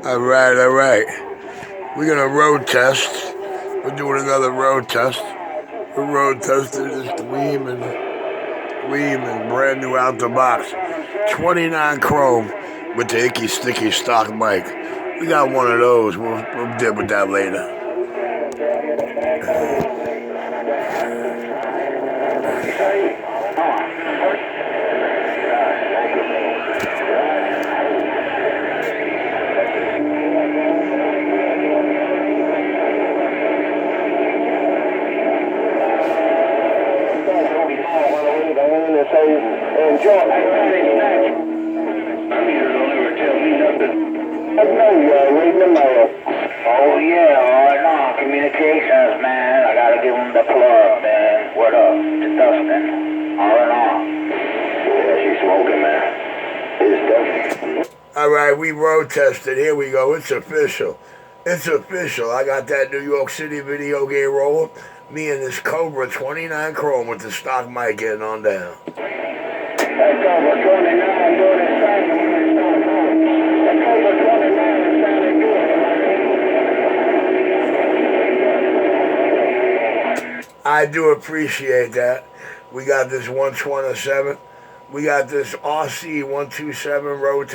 All right. We're gonna road test. We're doing another road test. We're road testing this Dweem and brand new out the box. 29 chrome with the icky sticky stock mic. We got one of those. We'll deal with that later. Oh yeah, communications, man. I gotta give them the plug, man. What up? To Dustin. R&R. Yeah, she's smoking, man. It's Dustin. All right, we road tested. Here we go. It's official. I got that New York City video game rolling. Me and this Cobra 29 chrome with the stock mic getting on down. That Cobra 29 doing its thing. That Cobra 29 is sounding good. I do appreciate that. We got this 127. We got this RC 127 road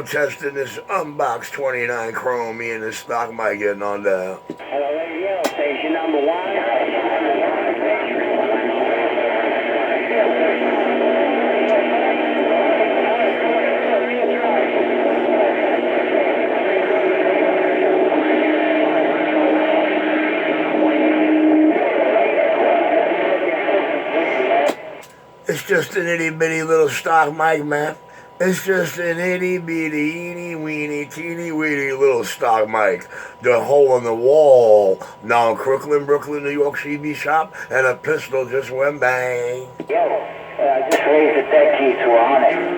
testing this unboxed 29 chrome. Me and this stock mic getting on down. Hello, radio station number 1. It's just an itty bitty little stock mic, man. It's just an itty bitty, eeny weeny, teeny weeny little stock mic. The hole in the wall. Now in Brooklyn, New York CB shop, and a pistol just went bang. Yo, just raised the deck key to 100.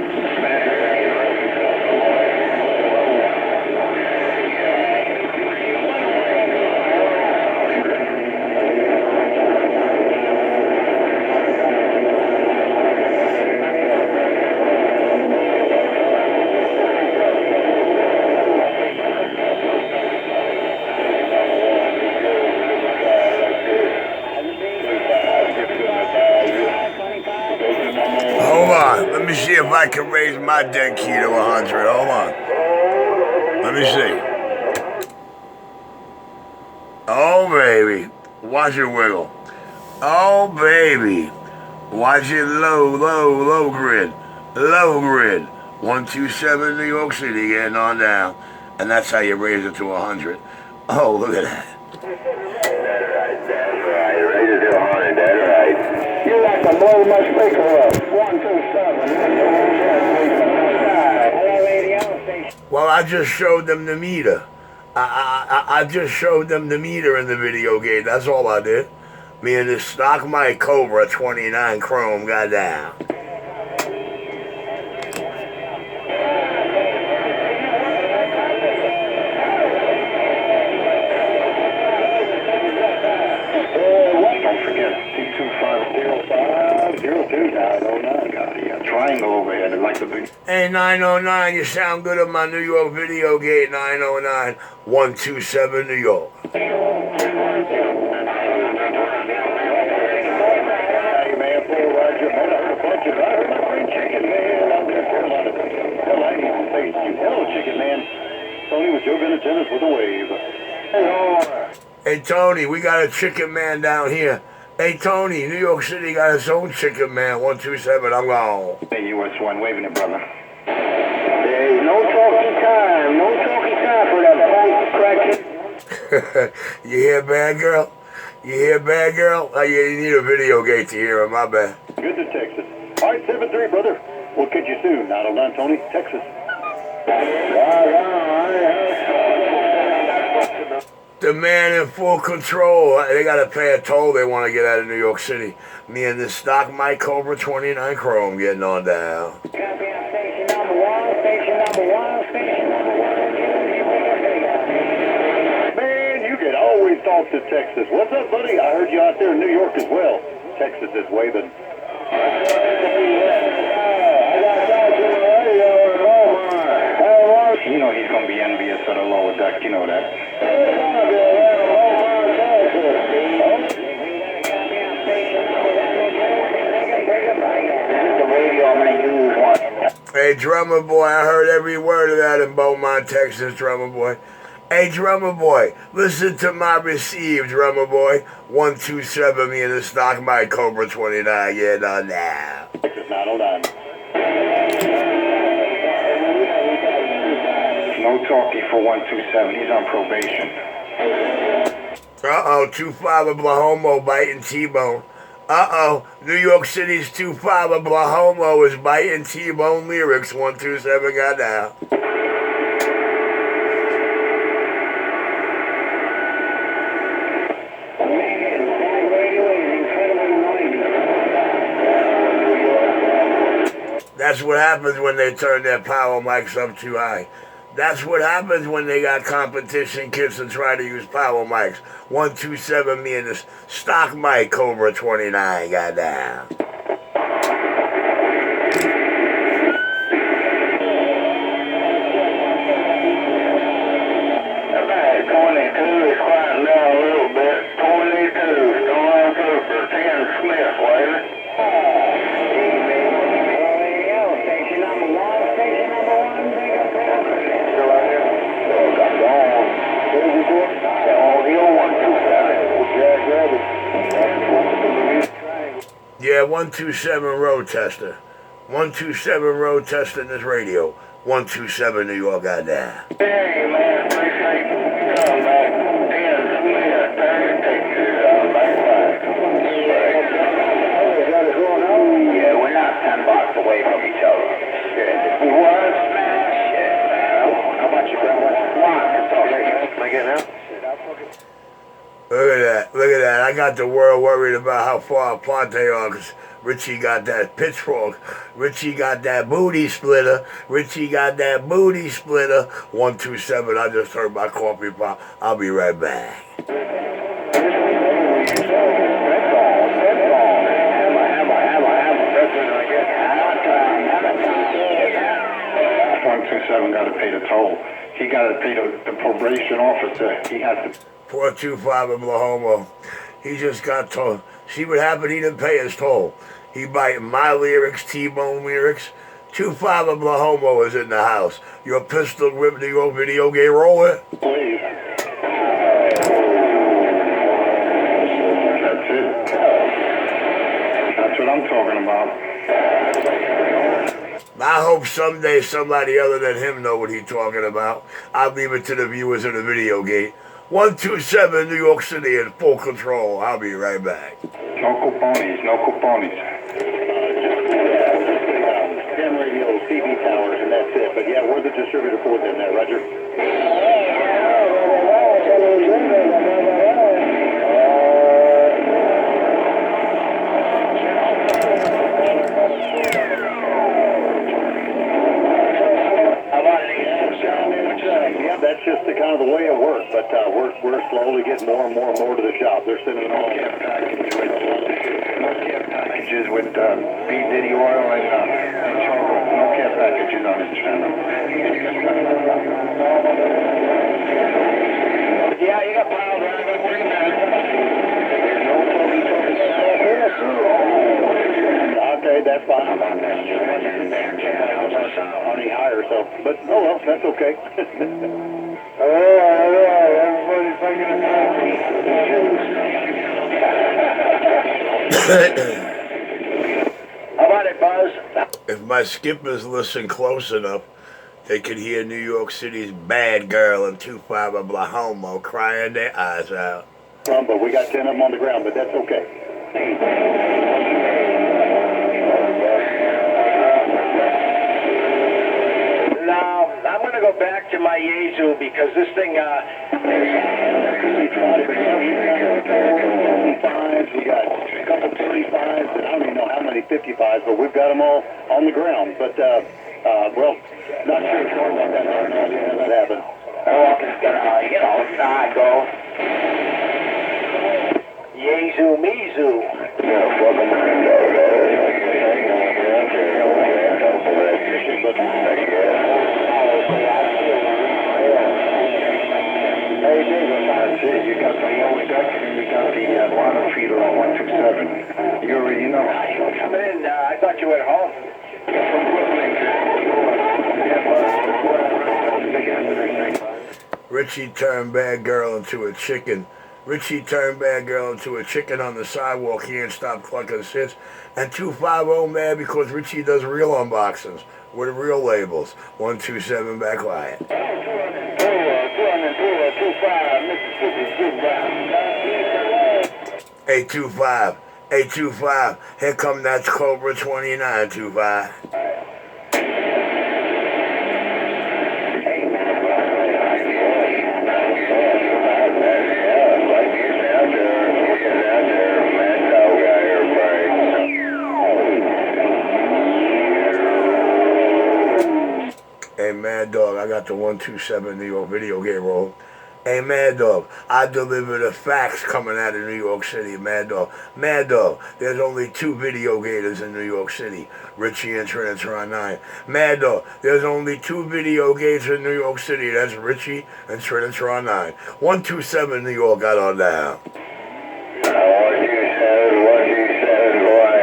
Let me see if I can raise my deck key to 100. Hold on. Let me see. Oh, baby. Watch it wiggle. Oh, baby. Watch it low grid. Low grid. 127 New York City getting on down. And that's how you raise it to 100. Oh, look at that. That's right. Raise it to 100. That's right. You like to blow my speaker up. 127. Hello, radio station. Well, I just showed them the meter. I just showed them the meter in the video game. That's all I did. Me and this stock mic Cobra 29 chrome got down. Don't forget, 225-05-02-909. Got the triangle overhead. I'd like to be. Hey, 909, you sound good on my New York video gate. 909 127 New York. Hey, man, full Roger. Man, I heard a bunch of. I heard my friend Chicken Man out there in Carolina. Hell, I didn't even face you. Hello, Chicken Man. Tony was joking at tennis with a wave. Hello. Hey, Tony, we got a Chicken Man down here. Hey, Tony, New York City got its own Chicken Man, 127. I'm gone. Hey, you were one waving it, brother. There's no talking time. No talking time for that punk crack. You hear, bad girl? You hear, bad girl? Oh, yeah, you need a video gate to hear it. My bad. Good to Texas. All right, 7-3, brother. We'll catch you soon. 909 Tony, Texas. The man in full control. They got to pay a toll. They want to get out of New York City. Me and this stock mic Cobra 29 chrome getting on down. Copy on station number 1, station number 1, station number 1. Man, you can always talk to Texas. What's up, buddy? I heard you out there in New York as well. Texas is waving. You know he's going to be envious. You know that. Hey, drummer boy, I heard every word of that in Beaumont, Texas, drummer boy. Hey, drummer boy, listen to my receive, drummer boy. 127 me in the stock, my Cobra 29, yeah, no, now. Hold on. No talkie for 127, he's on probation. Uh-oh, 25 Oklahoma biting T-Bone. Uh-oh, New York City's 25 Oklahoma is biting T-Bone lyrics. 127 got down. That's what happens when they turn their power mics up too high. That's what happens when they got competition kits and try to use power mics. 127 me in the stock mic Cobra 29 got down. Yeah, 127 road tester. 127 road testing this radio. 127 New York got down. Hey, man, appreciate you coming back. Yeah, we're not 10 blocks away from each other. Shit. If we was, man, shit, man. How about you, bro? Am I getting out? Look at that. I got the world worried about how far apart they are because Richie got that pitchfork. Richie got that booty splitter. 127. I just heard my coffee pop. I'll be right back. 127 got to pay the toll. He got to pay the probation officer. He has to. 425 Oklahoma. He just got told. See what happened? He didn't pay his toll. He biting my lyrics, T-Bone lyrics. 25 Oklahoma is in the house. Your pistol whip your video game roller. Please. That's it. That's what I'm talking about. I hope someday somebody other than him know what he's talking about. I'll leave it to the viewers of the video gate. 127 New York City in full control. I'll be right back. No coupones, no coupones. Ham radio, TV towers, and that's it. But yeah, we're the distributor for them there, Roger. That's just the kind of the way it works, but we're slowly getting more and more to the shop. They're sending them all packages with B. Diddy oil and charcoal. No care packages on this channel. Yeah, you got pile driver. Bring them in. Okay, that's fine. Honey higher, so, but oh well, that's okay. Everybody's thinking How about it, Buzz? If my skippers listen close enough, they could hear New York City's bad girl in 25 Oklahoma crying their eyes out. But we got 10 of them on the ground, but that's okay. Now, I'm going to go back to my Yezu because this thing, We got a couple 35s, and I don't even know how many 55s, but we've got them all on the ground. But, well, not sure it's going like that. I don't know how that happened. oh, it's going to, side go. Yezu Mizu. That's it. You got the lower deck and you got the water feeder on 127. You already know. Coming in. I thought you were at home. From Brooklyn. Richie turned bad girl into a chicken. Richie turned bad girl into a chicken on the sidewalk. He ain't stop clucking shits. And 250 mad because Richie does real unboxings with real labels. 127 back quiet. 825. 825. Here come that Cobra 29, 25. Hey, Mad Dog, I got the 127 New York video game roll. Hey, Mad Dog, I deliver the facts coming out of New York City, Mad Dog. Mad Dog, there's only 2 video gators in New York City, Richie and Trinitron 9. Mad Dog, there's only 2 video gators in New York City, that's Richie and Trinitron 9. 127 New York got on down. 127, boy.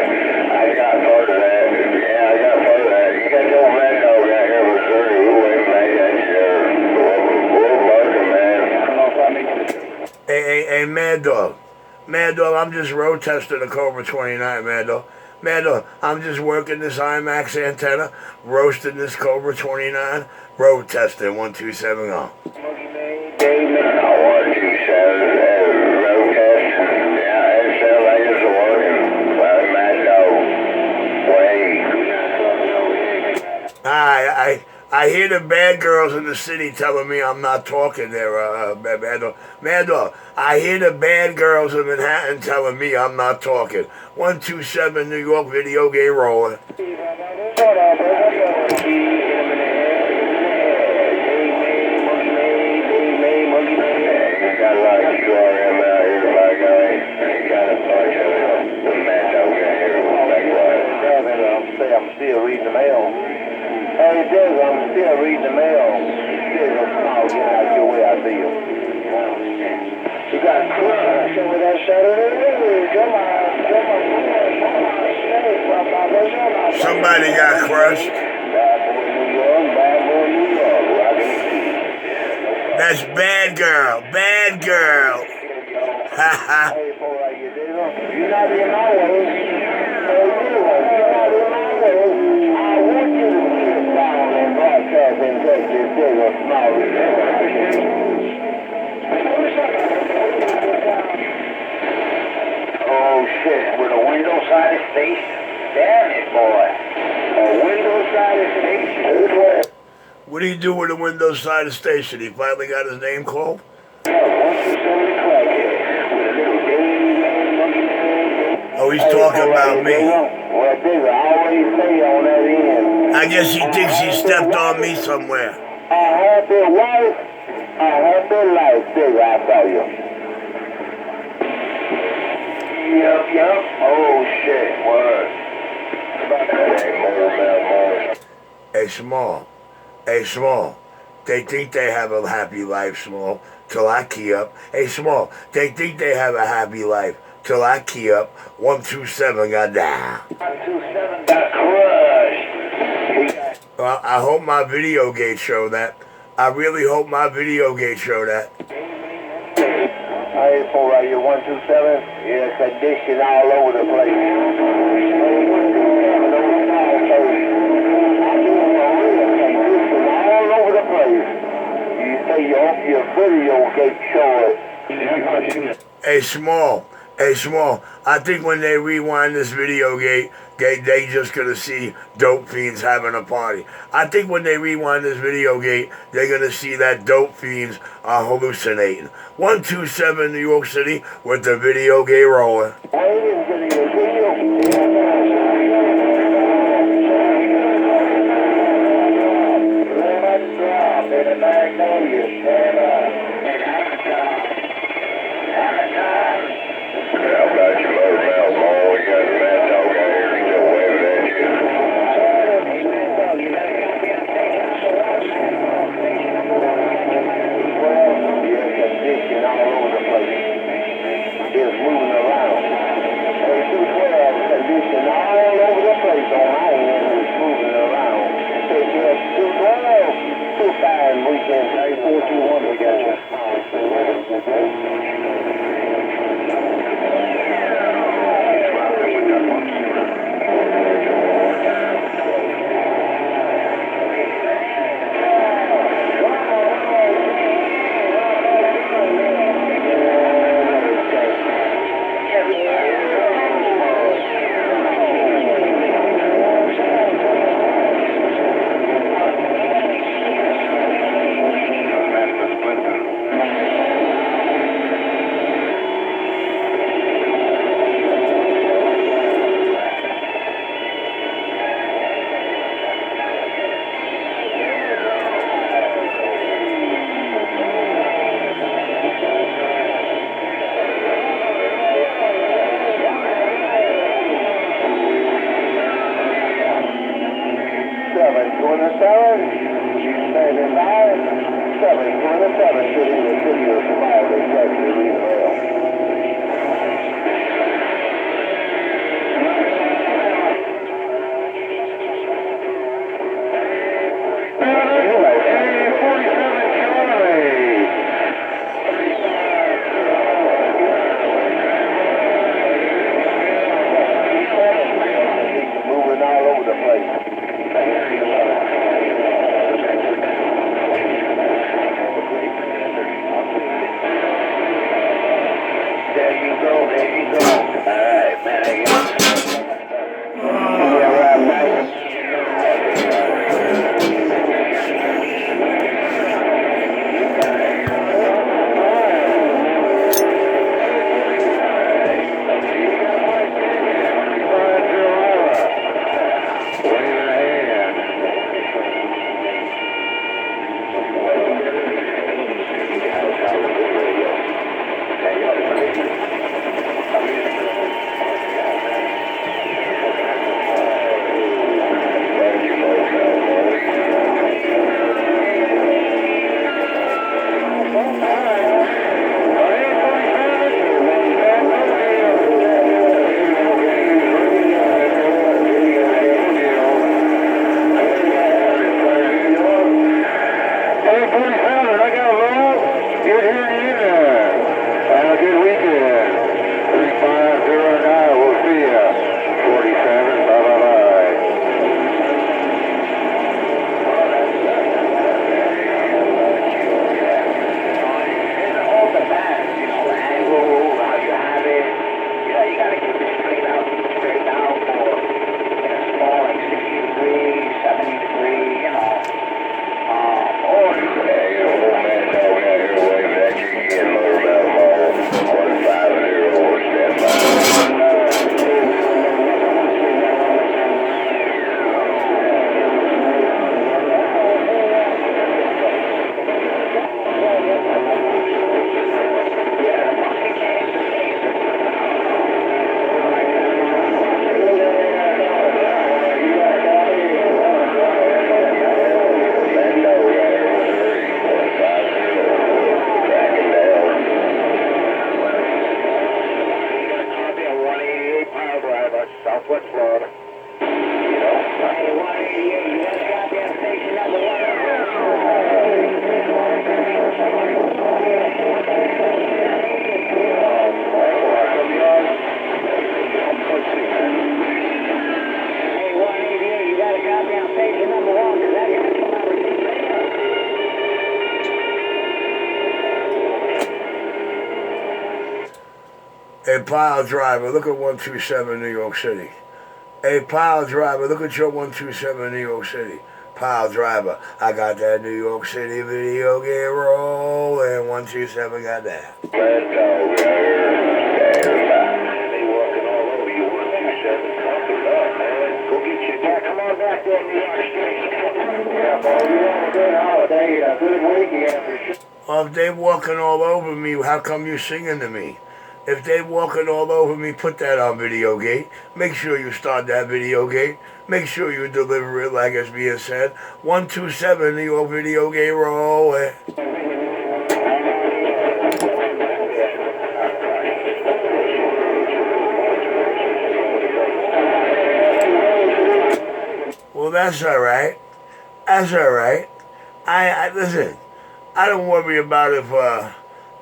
I got part of that. Yeah, I got part of that. You got your Mad Dog out here with Missouri. We'll make that shit. We'll work it, man. I don't know if I make it. Hey, Mad Dog. Mad Dog, I'm just road testing the Cobra 29, Mad Dog. Mad Dog, I'm just working this IMAX antenna, roasting this Cobra 29, road testing 127 on. 127, road test. Yeah, it sounds like it's working. Mad Dog. I hear the bad girls in the city telling me I'm not talking there, Mad Dog. Mad Dog, I hear the bad girls in Manhattan telling me I'm not talking. 127 New York video game rolling. I'm still reading the mail. Hey, Dave, I'm still reading the mail. Still a smile getting out your way, I see you. You got a crush over that Saturday? Somebody got crushed. Bad boy New York, bad boy New York. That's bad girl, bad girl. Ha ha. Hey, boy, you dig? You're not in my way. Hey, you're not in my way. I want you to sit down and broadcast and take this big or small. Oh, shit. With a window-sided station? Damn it, boy. A window-sided station? What do you do with the Windows side of station? He finally got his name called? Oh, he's talking about me. I guess he thinks he stepped on me somewhere. A happy life, Big, I tell you. Yep. Oh, shit, word. Hey, Small. They think they have a happy life, Small, till I key up. Hey, Small, they think they have a happy life till I key up. 127 got down. 127 got crushed. Well, I hope my video gate show that. I really hope my video gate show that. Hey, for your 127, yeah, condition all over the place. All over the place. You say you hope your video gate show it. Hey, Small, I think when they rewind this video gate, they just gonna see dope fiends having a party. I think when they rewind this video gate, they're gonna see that dope fiends are hallucinating. 127 New York City with the video gate rolling. Okay, 421, we got you. Hey, pile driver, look at 127 New York City. Hey, pile driver, look at your 127 New York City. Pile driver, I got that New York City video game rolling. 127 got that. Let's go, they walking all over you, 127. Pump it up, man. Go get your dad. Come on back there, New York City. Yeah, boy, you have a good holiday, a good weekend for sure. Well, if they walking all over me, how come you singing to me? If they walking all over me, put that on video gate. Make sure you start that video gate. Make sure you deliver it like it's being said. 127, your video game rolling. Well, that's all right. That's all right. I listen. I don't worry about if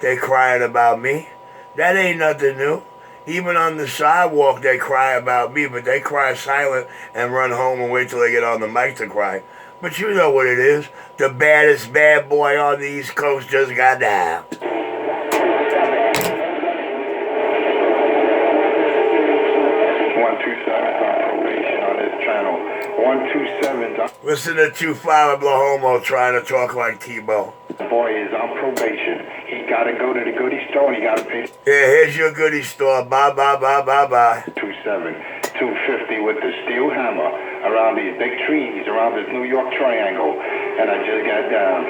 they crying about me. That ain't nothing new. Even on the sidewalk, they cry about me, but they cry silent and run home and wait till they get on the mic to cry. But you know what it is. The baddest bad boy on the East Coast just got down. 127 on probation on this channel. 127. Listen to 25 Oklahoma trying to talk like T-Bone. Boy is on probation. He gotta go to the goodie store and he gotta pay. Yeah, here's your goodie store. Bye, bye, bye, bye, bye. 27, 250 with the steel hammer around these big trees, around this New York triangle. And I just got down.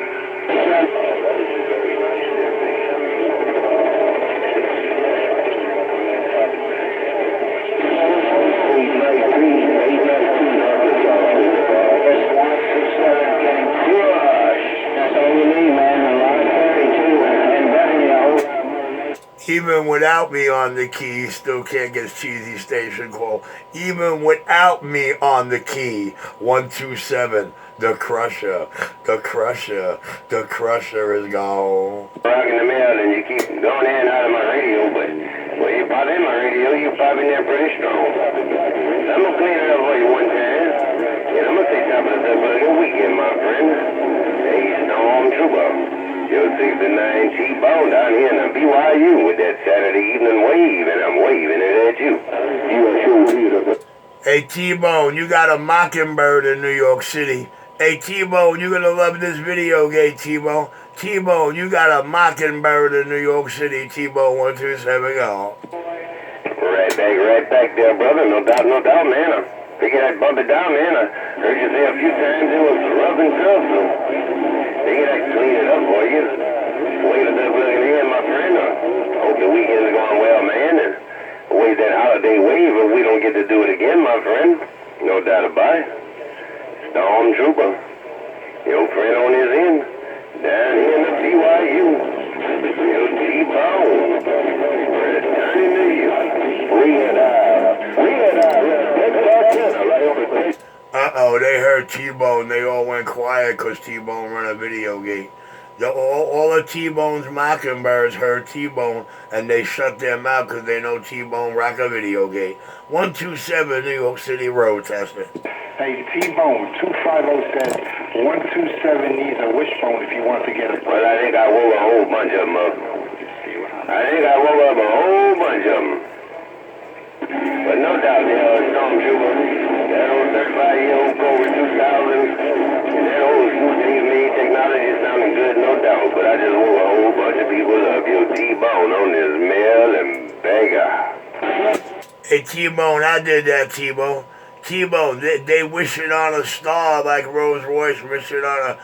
Even without me on the key, he still can't get his cheesy station call. Even without me on the key, 127, the Crusher, the Crusher, the Crusher is gone. Rocking the mail and you keep going in and out of my radio, but when you pop in my radio, you pop in there pretty strong. I'm gonna clean it up for you one time. And I'm gonna say top of the double weekend, my friend. Hey, Stormtrooper. Your 69 T-Bone down here in the BYU with that Saturday evening wave, and I'm waving it at you. You are sure. Hey, T-Bone, you got a mockingbird in New York City. Hey, T-Bone, you're gonna love this video game, T-Bone. T-Bone, you got a mockingbird in New York City, T-Bone 127 gone. Right back there, brother. No doubt, man. I figured I'd bump it down, man. I heard you say a few times it was rough and tough, so figured I'd clean it up for you. Wait a minute, looking in, my friend. Hope the weekend's going well, man. And wait that holiday wave if we don't get to do it again, my friend. No doubt about it. Stormtrooper, your friend on his end, down here in the BYU. Your T-Bone, returning to you. Uh-oh, they heard T-Bone. They all went quiet because T-Bone run a video game. All of T-Bone's mockingbirds heard T-Bone, and they shut their mouth because they know T-Bone rock a video game. 127 New York City road tester. Hey, T-Bone, 250 says 127 needs a wishbone if you want to get a... Well, I think I woke a whole bunch of them up. I woke up a whole bunch of them. But no doubt, Stormtrooper, that old 35-year-old Cobra 2000, and that old Shiit technology is sounding good, no doubt. But I just woke a whole bunch of people up. Your T-Bone on this mail and bagger. Hey, T-Bone, I did that, T-Bone. T-Bone, they wishing on a star like Rolls Royce wishing on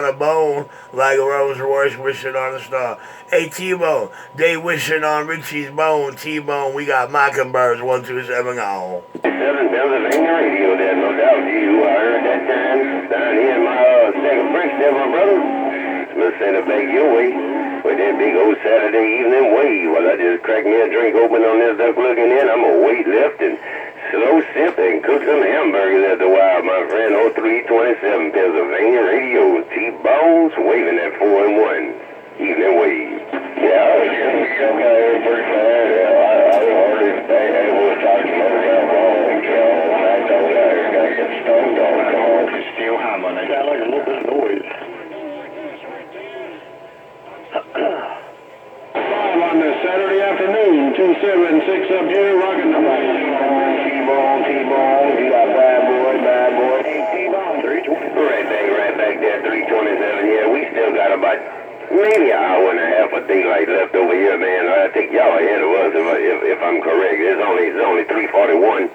a bone like Rolls Royce wishing on a star. Hey, T-Bone, they wishing on Richie's bone. T-Bone, we got mockingbirds 127 on. 7 Pennsylvania radio there, no doubt. I heard that time down here in my stack of bricks there, my brother. Let's send it back your way with that big old Saturday evening wave. Well, I just cracked me a drink open on this duck looking in. I'm a weight lift and slow sip and cook some hamburgers at the Wild, my friend. 0327 Pennsylvania radio. T-Bones waving that 4-in-1 evening wave. Yeah, I was just pretty fast. I was already able to talk to I told her I got to get stoned on it. It's steel hammer. Sound like a little bit of noise. Live on this Saturday afternoon, 276 up here, rocking the mic. T-Bone, you got bad boy. T-Bone, 320. Right back there, 327. Yeah, we still got about maybe an hour and a half of daylight left over here, man. I think y'all ahead of us if I'm correct. It's only 3:41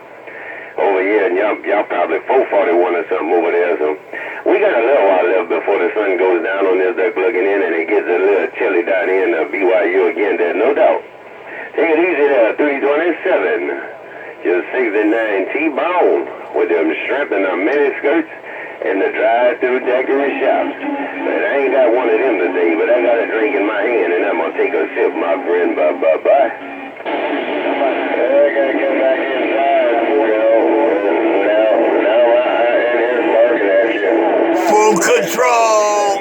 over here, and y'all probably 4:41 or something over there. So we got a little while left before the sun goes down on this duck looking in, and it gets a little chilly down here in the BYU again. There's no doubt. Take it easy there, 327. Just 69 T-Bone with them shrimp and them mini skirts and the drive-through daiquiri shops. But I ain't got one of them today, but I got a drink in my hand, and I'm gonna take a sip, my friend. Bye. I gotta get back inside. Now, and here's barking at you. Full control.